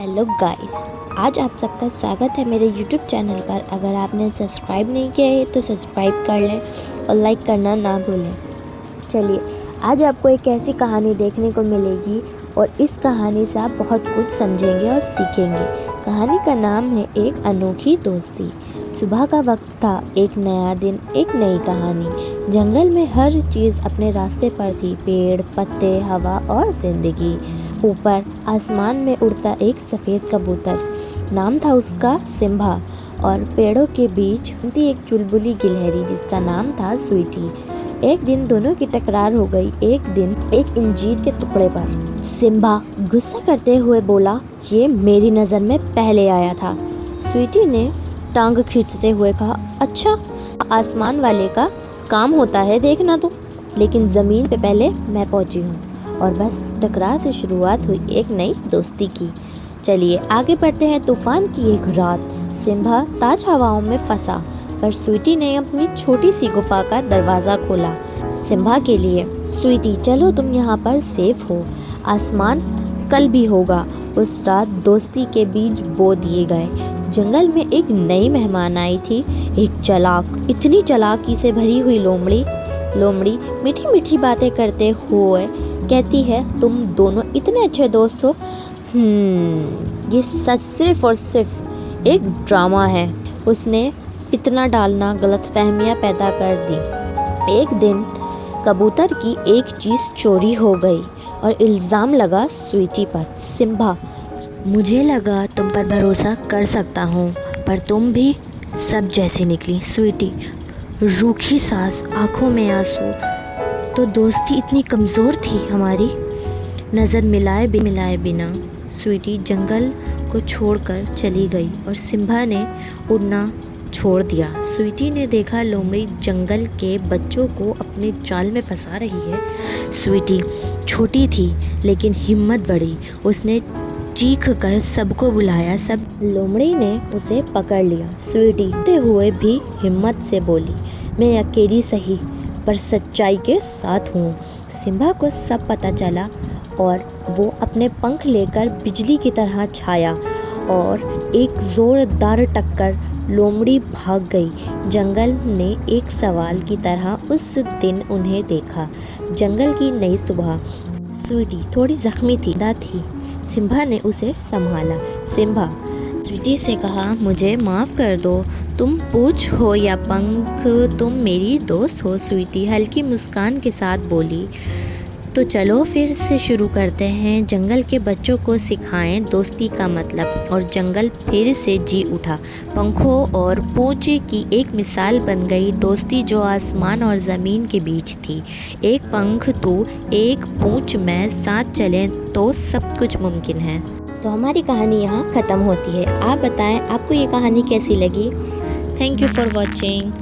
Hello guys, आज आप सबका स्वागत है मेरे यूट्यूब चैनल पर। अगर आपने सब्सक्राइब नहीं किया है तो सब्सक्राइब कर लें और लाइक करना ना भूलें। चलिए, आज आपको एक ऐसी कहानी देखने को मिलेगी और इस कहानी से आप बहुत कुछ समझेंगे और सीखेंगे। कहानी का नाम है एक अनोखी दोस्ती। सुबह का वक्त था, एक नया दिन, एक नई कहानी। जंगल में हर चीज़ अपने रास्ते पर थी, पेड़, पत्ते, हवा और जिंदगी। ऊपर आसमान में उड़ता एक सफ़ेद कबूतर, नाम था उसका सिम्बा। और पेड़ों के बीच घूमती एक चुलबुली गिलहरी जिसका नाम था स्वीटी। एक दिन दोनों की टकरार हो गई, एक दिन एक अंजीर के टुकड़े पर। सिम्बा गुस्सा करते हुए बोला, ये मेरी नज़र में पहले आया था। स्वीटी ने टांग खींचते हुए कहा, अच्छा, आसमान वाले का काम होता है देखना तो, लेकिन ज़मीन पे पहले मैं पहुंची हूँ। और बस टकरार से शुरुआत हुई एक नई दोस्ती की। चलिए आगे बढ़ते हैं। तूफान की एक रात, सिम्बा ताज हवाओं में फंसा, पर स्वीटी ने अपनी छोटी सी गुफा का दरवाज़ा खोला सिम्बा के लिए। स्वीटी, चलो, तुम यहाँ पर सेफ हो, आसमान कल भी होगा। उस रात दोस्ती के बीज बो दिए गए। जंगल में एक नई मेहमान आई थी, एक चालाक, इतनी चालाकी से भरी हुई लोमड़ी। मीठी मीठी बातें करते हुए कहती है, तुम दोनों इतने अच्छे दोस्त हो। ये सच सिर्फ और सिर्फ एक ड्रामा है। उसने फितना डालना, गलतफहमियां पैदा कर दी। एक दिन कबूतर की एक चीज़ चोरी हो गई और इल्ज़ाम लगा स्वीटी पर। सिम्बा, मुझे लगा तुम पर भरोसा कर सकता हूँ, पर तुम भी सब जैसी निकली। स्वीटी, रूखी सांस, आंखों में आंसू। तो दोस्ती इतनी कमज़ोर थी हमारी। नज़र मिलाए बिना स्वीटी जंगल को छोड़कर चली गई और सिम्बा ने उड़ना छोड़ दिया। स्वीटी ने देखा लोमड़ी जंगल के बच्चों को अपने जाल में फंसा रही है। स्वीटी छोटी थी लेकिन हिम्मत बड़ी। उसने चीख कर सबको बुलाया। सब लोमड़ी ने उसे पकड़ लिया। स्वीटी ते हुए भी हिम्मत से बोली, मैं अकेली सही पर सच्चाई के साथ हूँ। सिम्बा को सब पता चला और वो अपने पंख लेकर बिजली की तरह छाया और एक ज़ोरदार टक्कर लोमड़ी भाग गई। जंगल ने एक सवाल की तरह उस दिन उन्हें देखा। जंगल की नई सुबह। स्वीटी थोड़ी जख्मी थी। सिम्बा ने उसे संभाला। सिम्बा स्वीटी से कहा, मुझे माफ़ कर दो, तुम पूंछ हो या पंख, तुम मेरी दोस्त हो। स्वीटी हल्की मुस्कान के साथ बोली, तो चलो फिर से शुरू करते हैं। जंगल के बच्चों को सिखाएं दोस्ती का मतलब। और जंगल फिर से जी उठा। पंखों और पूंछ की एक मिसाल बन गई दोस्ती जो आसमान और ज़मीन के बीच थी। एक पंख तू, एक पूंछ मैं, साथ चलें तो सब कुछ मुमकिन है। तो हमारी कहानी यहाँ ख़त्म होती है। आप बताएं आपको ये कहानी कैसी लगी। Thank you for watching.